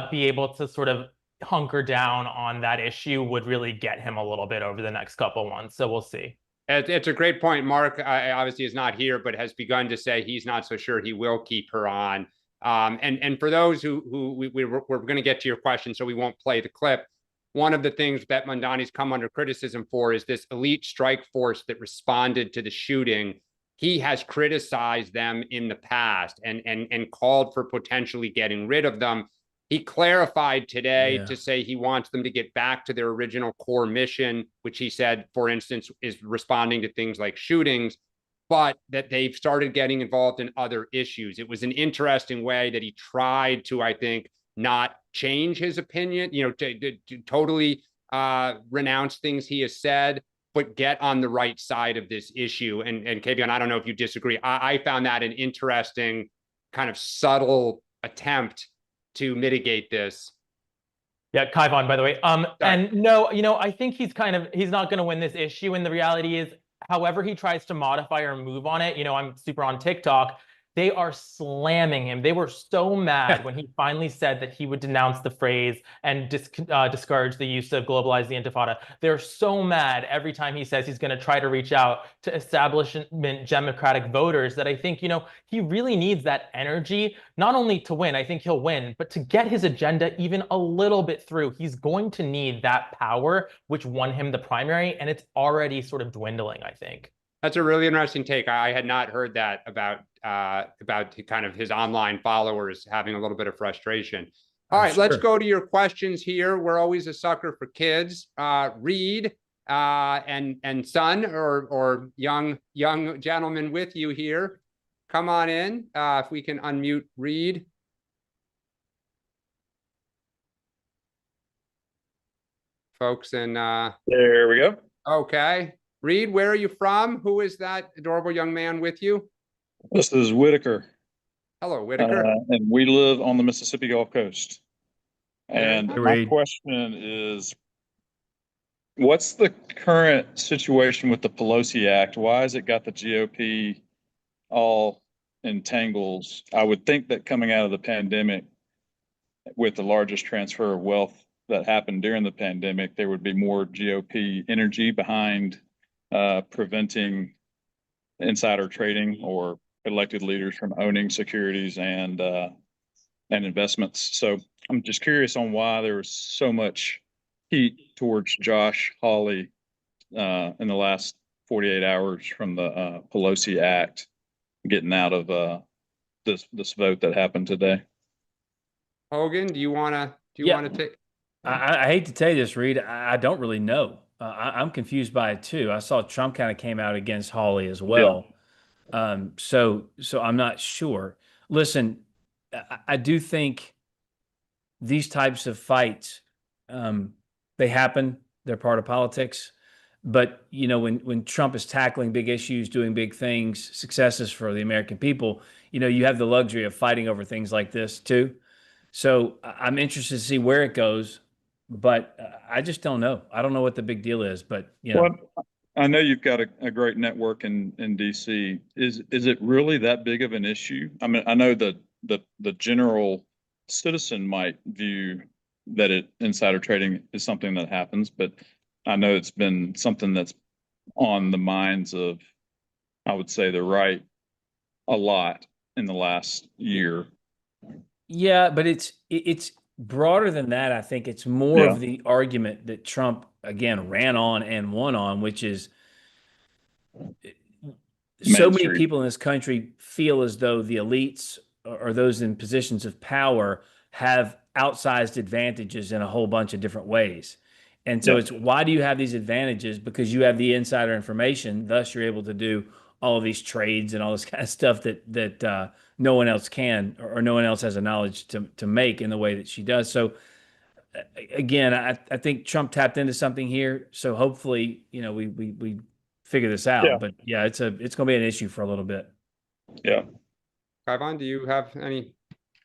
be able to sort of hunker down on that issue would really get him a little bit over the next couple months. So we'll see. It's a great point. Mark obviously is not here, but has begun to say he's not so sure he will keep her on. And for those who we're going to get to your question, so we won't play the clip. One of the things that Mamdani's come under criticism for is this elite strike force that responded to the shooting. He has criticized them in the past and called for potentially getting rid of them. He clarified today to say he wants them to get back to their original core mission, which he said, for instance, is responding to things like shootings, but that they've started getting involved in other issues. It was an interesting way that he tried to, I think, not change his opinion, to totally renounce things he has said, but get on the right side of this issue. And Kaivan, I don't know if you disagree. I found that an interesting kind of subtle attempt to mitigate this. Yeah, Kaivan, by the way. And no, I think he's not going to win this issue. And the reality is, however he tries to modify or move on it, I'm super on TikTok. They are slamming him. They were so mad when he finally said that he would denounce the phrase and discourage the use of globalize the intifada. They're so mad every time he says he's going to try to reach out to establishment Democratic voters that I think, he really needs that energy, not only to win, I think he'll win, but to get his agenda even a little bit through. He's going to need that power, which won him the primary, and it's already sort of dwindling, I think. That's a really interesting take. I had not heard that about kind of his online followers having a little bit of frustration. All right, let's go to your questions here. We're always a sucker for kids. Reed and son or young gentleman with you here. Come on in. If we can unmute Reed. Folks, and there we go. Okay. Reed, where are you from? Who is that adorable young man with you? This is Whitaker. Hello, Whitaker. And we live on the Mississippi Gulf Coast. And my Reed. question is, what's the current situation with the Pelosi Act? Why has it got the GOP all entangled? I would think that coming out of the pandemic, with the largest transfer of wealth that happened during the pandemic, there would be more GOP energy behind preventing insider trading or elected leaders from owning securities and investments. So I'm just curious on why there was so much heat towards Josh Hawley in the last 48 hours from the Pelosi Act getting out of this vote that happened today. Hogan, do you want to take? I hate to tell you this, Reed. I don't really know. I'm confused by it too. I saw Trump kind of came out against Hawley as well. Yeah. So I'm not sure. Listen, I do think these types of fights, they happen. They're part of politics. But, when Trump is tackling big issues, doing big things, successes for the American people, you have the luxury of fighting over things like this too. So I'm interested to see where it goes. But I just don't know. I don't know what the big deal is, but Well, I know you've got a great network in DC. Is it really that big of an issue? I mean, I know that the general citizen might view that insider trading is something that happens, but I know it's been something that's on the minds of, I would say, the right a lot in the last year. Yeah, but it's broader than that. I think it's more of the argument that Trump, again, ran on and won on, which is so many people in this country feel as though the elites or those in positions of power have outsized advantages in a whole bunch of different ways. And so it's, why do you have these advantages? Because you have the insider information, thus you're able to do all of these trades and all this kind of stuff that no one else can, or no one else has the knowledge to make in the way that she does. So again, I think Trump tapped into something here. So hopefully, we figure this out. Yeah. But yeah, it's going to be an issue for a little bit. Yeah. Kaivan, do you have any?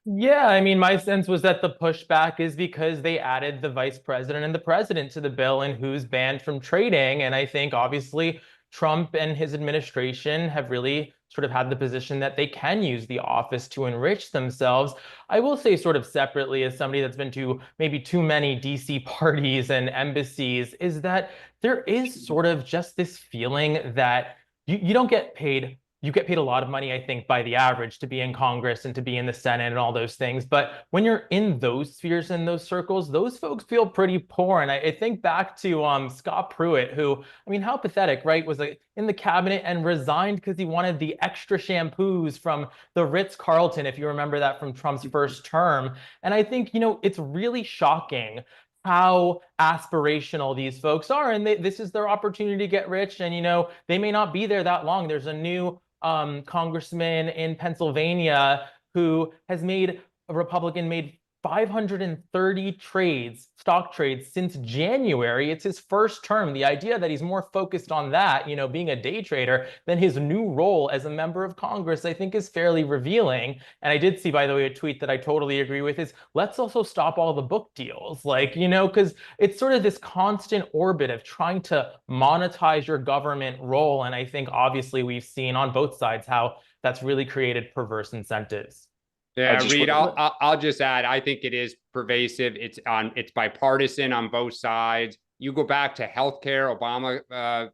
Yeah, I mean, my sense was that the pushback is because they added the vice president and the president to the bill and who's banned from trading. And I think obviously Trump and his administration have really sort of had the position that they can use the office to enrich themselves. I will say sort of separately, as somebody that's been to maybe too many DC parties and embassies, is that there is sort of just this feeling that you don't get paid. You get paid a lot of money, I think, by the average to be in Congress and to be in the Senate and all those things. But when you're in those spheres and those circles, those folks feel pretty poor. And I think back to Scott Pruitt, who, I mean, how pathetic, right? Was like in the cabinet and resigned because he wanted the extra shampoos from the Ritz-Carlton, if you remember that from Trump's first term. And I think, it's really shocking how aspirational these folks are. And this is their opportunity to get rich. And, they may not be there that long. There's a new congressman in Pennsylvania who has a Republican made 530 stock trades since January. It's his first term. The idea that he's more focused on that, being a day trader, than his new role as a member of Congress, I think is fairly revealing. And I did see, by the way, a tweet that I totally agree with is, let's also stop all the book deals. Because it's sort of this constant orbit of trying to monetize your government role. And I think obviously we've seen on both sides how that's really created perverse incentives. Yeah, Reed, I'll just add, I think it is pervasive. It's bipartisan on both sides. You go back to healthcare,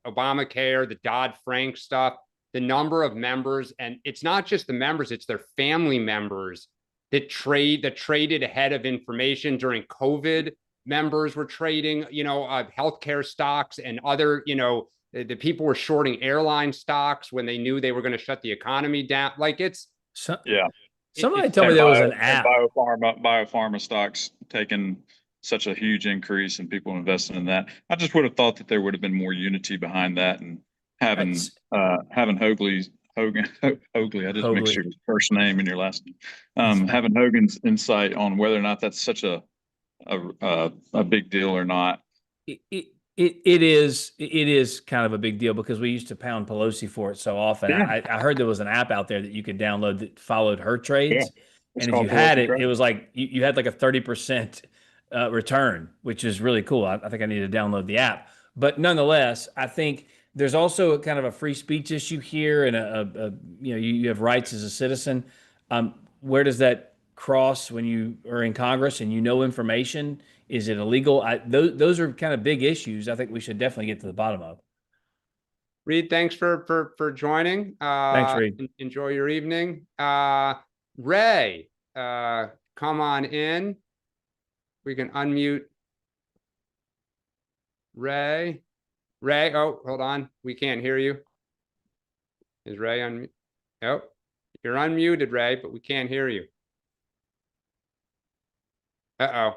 Obamacare, the Dodd-Frank stuff, the number of members, and it's not just the members, it's their family members that traded ahead of information during COVID. Members were trading, healthcare stocks and other, the people were shorting airline stocks when they knew they were going to shut the economy down. Somebody told me there was an app. Biopharma stocks taking such a huge increase and people investing in that. I just would have thought that there would have been more unity behind that, and having Hogan, I just mixed your first name and your last name. Having Hogan's insight on whether or not that's such a big deal or not. It is kind of a big deal because we used to pound Pelosi for it so often. Yeah. I heard there was an app out there that you could download that followed her trades. Yeah. And if you had it, it was like you had like a 30% return, which is really cool. I think I need to download the app. But nonetheless, I think there's also a kind of a free speech issue here, and you have rights as a citizen. Where does that cross when you are in Congress and information? Is it illegal? Those are kind of big issues I think we should definitely get to the bottom of. Reed, thanks for joining. Thanks, Reed. Enjoy your evening. Ray, come on in. We can unmute Ray. Ray, oh, hold on. We can't hear you. Is Ray on? Oh, you're unmuted, Ray, but we can't hear you. Uh-oh.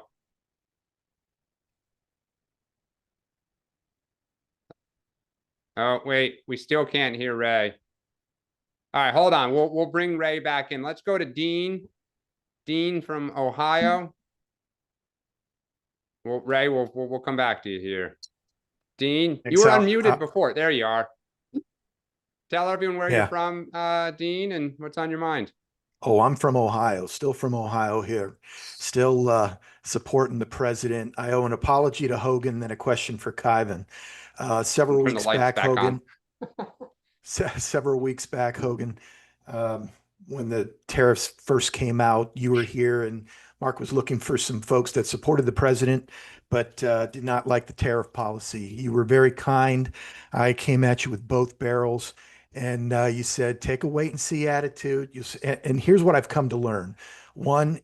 Oh, wait, we still can't hear Ray. All right, hold on. We'll bring Ray back in. Let's go to Dean. Dean from Ohio. Well, Ray, we'll come back to you here. Dean, you were unmuted before. There you are. Tell everyone where you're from, Dean, and what's on your mind. Oh, I'm from Ohio, still from Ohio here, still supporting the president. I owe an apology to Hogan, then a question for Kaivan. Several weeks back, Hogan, when the tariffs first came out, you were here and Mark was looking for some folks that supported the president, but did not like the tariff policy. You were very kind. I came at you with both barrels. And you said, take a wait and see attitude. And here's what I've come to learn. One,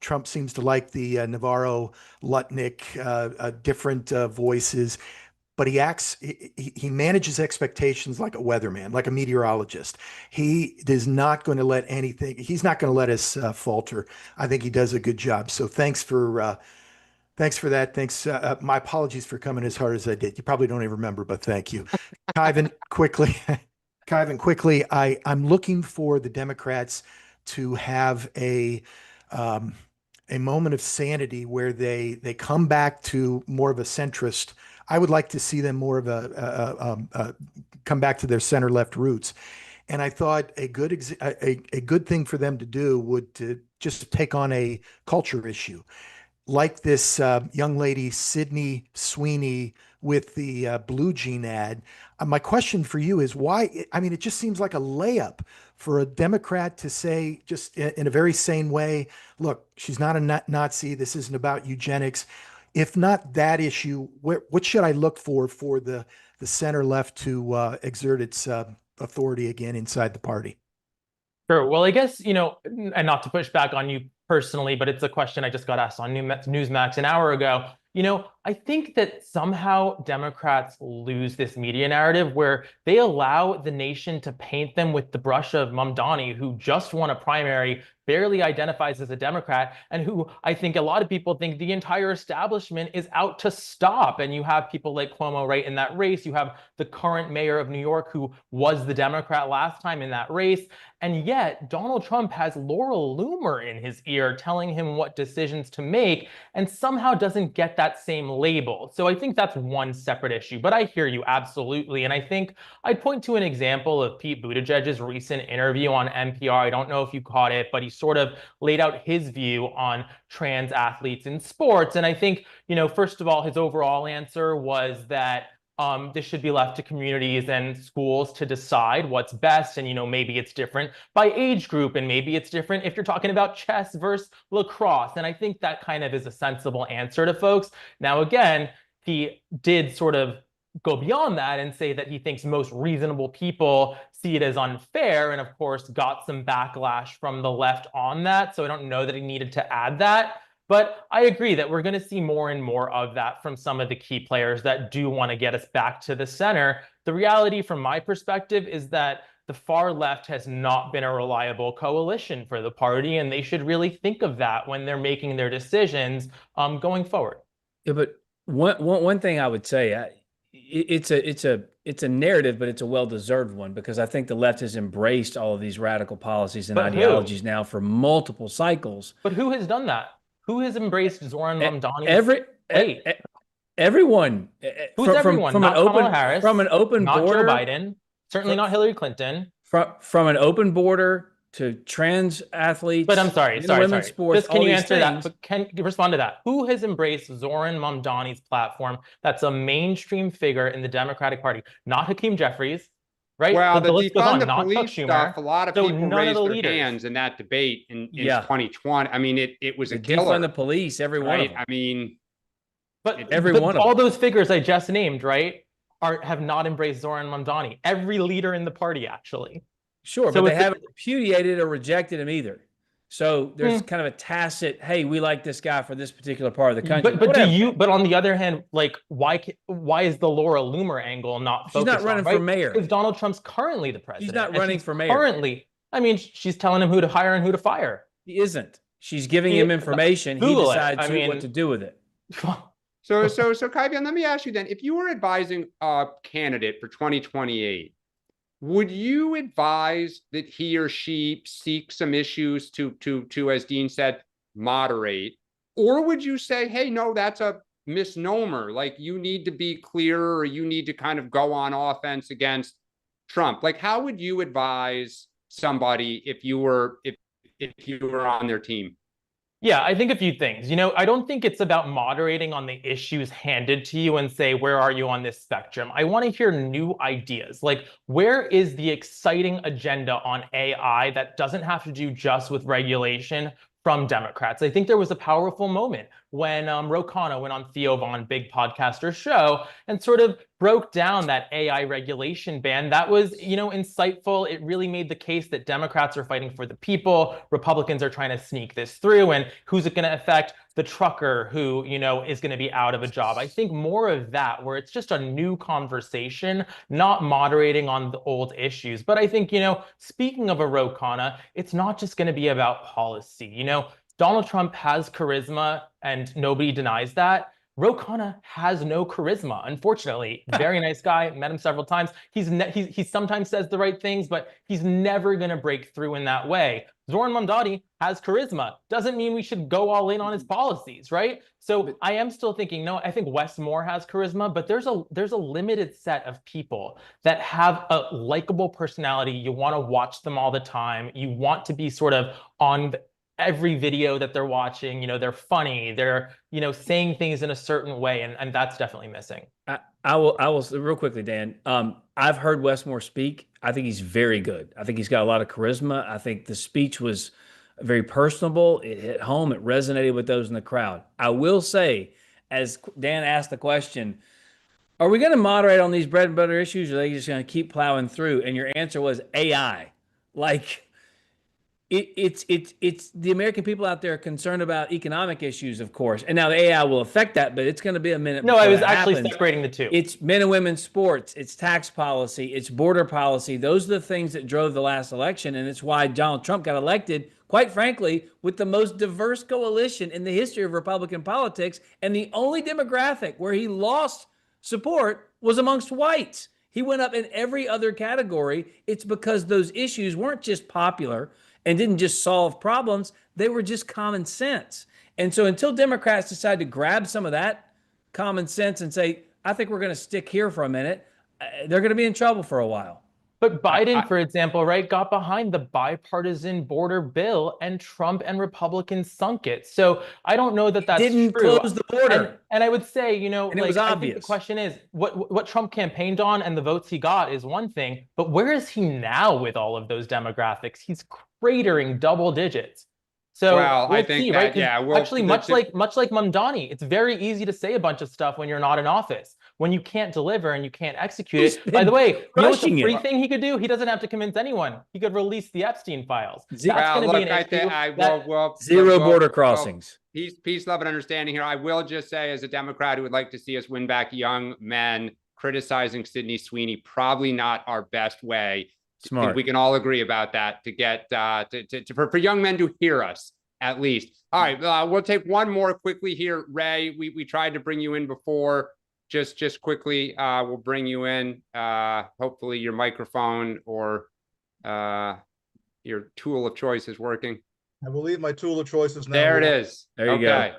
Trump seems to like the Navarro, Lutnick, different voices, but he manages expectations like a weatherman, like a meteorologist. He is not going to let he's not going to let us falter. I think he does a good job. So thanks for that. Thanks. My apologies for coming as hard as I did. You probably don't even remember, but thank you. Kaivan, quickly, I'm looking for the Democrats to have a moment of sanity where they come back to more of a centrist. I would like to see them more of come back to their center left roots. And I thought a good thing for them to do would to just take on a culture issue. Like this young lady, Sydney Sweeney, with the Blue Jean ad. My question for you is why? I mean, it just seems like a layup for a Democrat to say, just in a very sane way, look, she's not a Nazi. This isn't about eugenics. If not that issue, what should I look for the center left to exert its authority again inside the party? Sure. Well, I guess, and not to push back on you personally, but it's a question I just got asked on Newsmax an hour ago. I think that somehow Democrats lose this media narrative where they allow the nation to paint them with the brush of Mamdani, who just won a primary, barely identifies as a Democrat, and who I think a lot of people think the entire establishment is out to stop. And you have people like Cuomo right in that race. You have the current mayor of New York, who was the Democrat last time in that race. And yet Donald Trump has Laura Loomer in his ear telling him what decisions to make, and somehow doesn't get that same label. So I think that's one separate issue, but I hear you absolutely. And I think I'd point to an example of Pete Buttigieg's recent interview on NPR. I don't know if you caught it, but he sort of laid out his view on trans athletes in sports. And I think, first of all, his overall answer was that this should be left to communities and schools to decide what's best. And, maybe it's different by age group, and maybe it's different if you're talking about chess versus lacrosse. And I think that kind of is a sensible answer to folks. Now, again, he did sort of go beyond that and say that he thinks most reasonable people see it as unfair, and of course got some backlash from the left on that. So I don't know that he needed to add that. But I agree that we're going to see more and more of that from some of the key players that do want to get us back to the center. The reality from my perspective is that the far left has not been a reliable coalition for the party, and they should really think of that when they're making their decisions going forward. Yeah, but one thing I would say, it's a narrative, but it's a well-deserved one, because I think the left has embraced all of these radical policies and ideologies now for multiple cycles. But who has done that? Who has embraced Zohran Mamdani? Everyone. Who's everyone? Not Kamala Harris. From an open not border. Joe Biden. Certainly not Hillary Clinton. From an open border to trans athletes. But I'm sorry. Sports, can you answer that? But can you respond to that? Who has embraced Zohran Mamdani's platform? That's a mainstream figure in the Democratic Party. Not Hakeem Jeffries. Right? Well, the list goes defund on, the not police Chuck stuff, Schumer. a lot of So people none raised of the their leaders. hands in that debate in 2020. I mean, it was a killer. Defund the police, every one of them. I mean, but every one of all them. those figures I just named, right, have not embraced Zohran Mamdani. Every leader in the party, actually. Sure, So but they haven't repudiated or rejected him either. So there's kind of a tacit, hey, we like this guy for this particular part of the country. But on the other hand, like, why is the Laura Loomer angle not focused on? She's not running for mayor. Because Donald Trump's currently the president. She's not running for mayor. Currently, I mean, she's telling him who to hire and who to fire. He isn't. She's giving him information. He decides what to do with it. So Kaivan, let me ask you then, if you were advising a candidate for 2028, would you advise that he or she seek some issues to, as Dean said, moderate? Or would you say, hey, no, that's a misnomer. Like, you need to be clearer, or you need to kind of go on offense against Trump? Like, how would you advise somebody if you were on their team? Yeah, I think a few things. I don't think it's about moderating on the issues handed to you and say, where are you on this spectrum? I want to hear new ideas. Like, where is the exciting agenda on AI that doesn't have to do just with regulation from Democrats? I think there was a powerful moment when Ro Khanna went on Theo Von, big podcaster show, and sort of broke down that AI regulation ban. That was, insightful. It really made the case that Democrats are fighting for the people. Republicans are trying to sneak this through. And who's it going to affect? The trucker who, is going to be out of a job. I think more of that, where it's just a new conversation, not moderating on the old issues. But I think, speaking of a Ro Khanna, it's not just going to be about policy. Donald Trump has charisma, and nobody denies that. Ro Khanna has no charisma, unfortunately. Very nice guy, met him several times. He sometimes says the right things, but he's never going to break through in that way. Zohran Mamdani has charisma. Doesn't mean we should go all in on his policies, right? So I am still thinking, no, I think Wes Moore has charisma, but there's a limited set of people that have a likable personality. You want to watch them all the time. You want to be sort of on every video that they're watching. They're funny. They're, saying things in a certain way. And that's definitely missing. I will real quickly, Dan. I've heard Westmore speak. I think he's very good. I think he's got a lot of charisma. I think the speech was very personable. It hit home. It resonated with those in the crowd. I will say, as Dan asked the question, are we going to moderate on these bread and butter issues, or are they just going to keep plowing through? And your answer was AI. Like, it's the American people out there are concerned about economic issues, of course. And now the AI will affect that, but it's going to be a minute. No, I was actually separating the two. It's men and women's sports, it's tax policy, it's border policy. Those are the things that drove the last election. And it's why Donald Trump got elected, quite frankly, with the most diverse coalition in the history of Republican politics. And the only demographic where he lost support was amongst whites. He went up in every other category. It's because those issues weren't just popular and didn't just solve problems, they were just common sense. And so until Democrats decide to grab some of that common sense and say, I think we're going to stick here for a minute, they're going to be in trouble for a while. But Biden, for example, right, got behind the bipartisan border bill, and Trump and Republicans sunk it. So I don't know that that's didn't true. Close the border. And I would say, you know, and it was I obvious. think the question is, what Trump campaigned on and the votes he got is one thing, but where is he now with all of those demographics? He's cratering double digits. So well, we'll I think see, that, right? yeah, well, actually, much like Mamdani, it's very easy to say a bunch of stuff when you're not in office. When you can't deliver and you can't execute it. By the way, you know what's a free thing he could do? He doesn't have to convince anyone. He could release the Epstein files. That's going to be an issue. Zero border crossings. Peace, love, and understanding here. I will just say, as a Democrat who would like to see us win back young men, criticizing Sydney Sweeney, probably not our best way. Smart. I think we can all agree about that, to get for young men to hear us, at least. All right, we'll take one more quickly here. Ray, we tried to bring you in before. Just quickly, we'll bring you in. Hopefully your microphone or your tool of choice is working. I believe my tool of choice is now. There it is. There you go.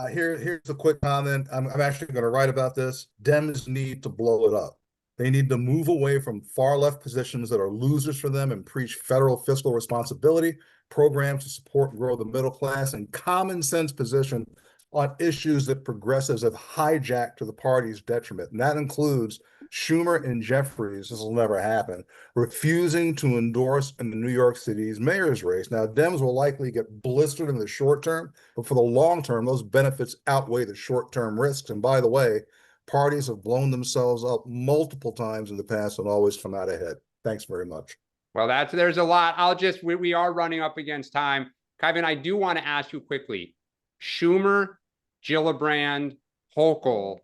Here's a quick comment. I'm actually going to write about this. Dems need to blow it up. They need to move away from far left positions that are losers for them and preach federal fiscal responsibility, programs to support and grow the middle class, and common sense position on issues that progressives have hijacked to the party's detriment. And that includes Schumer and Jeffries, this will never happen, refusing to endorse in the New York City's mayor's race. Now, Dems will likely get blistered in the short term, but for the long term, those benefits outweigh the short-term risks. And by the way, parties have blown themselves up multiple times in the past and always come out ahead. Thanks very much. Well, there's a lot. We are running up against time. Kaivan, I do want to ask you quickly. Schumer, Gillibrand, Hochul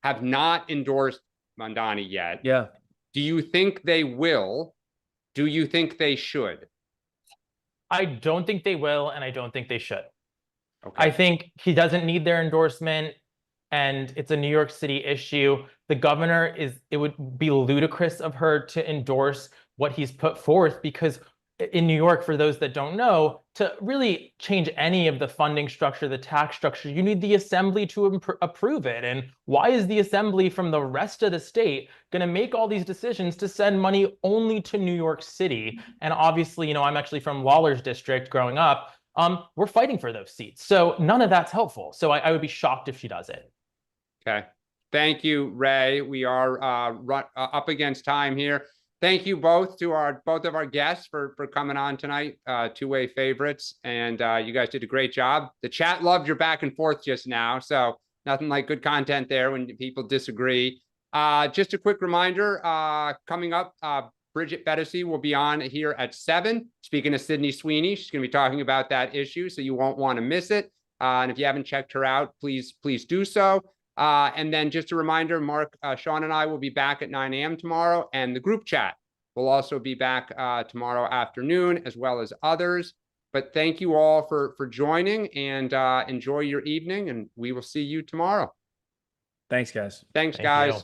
have not endorsed Mamdani yet. Yeah. Do you think they will? Do you think they should? I don't think they will, and I don't think they should. Okay. I think he doesn't need their endorsement, and it's a New York City issue. The governor it would be ludicrous of her to endorse what he's put forth, because in New York, for those that don't know, to really change any of the funding structure, the tax structure, you need the assembly to approve it. And why is the assembly from the rest of the state going to make all these decisions to send money only to New York City? And obviously, you know, I'm actually from Lawler's district growing up. We're fighting for those seats. So none of that's helpful. So I would be shocked if she does it. Okay. Thank you, Ray. We are up against time here. Thank you both to both of our guests for coming on tonight, two-way favorites, and you guys did a great job. The chat loved your back and forth just now, so nothing like good content there when people disagree. Just a quick reminder, coming up, Bridget Bettesy will be on here at 7. Speaking of Sydney Sweeney, she's going to be talking about that issue, so you won't want to miss it. And if you haven't checked her out, please do so. And then just a reminder, Mark, Sean and I will be back at 9 a.m. tomorrow, and the group chat will also be back tomorrow afternoon, as well as others. But thank you all for joining, and enjoy your evening, and we will see you tomorrow. Thanks, guys. Thanks, guys. You.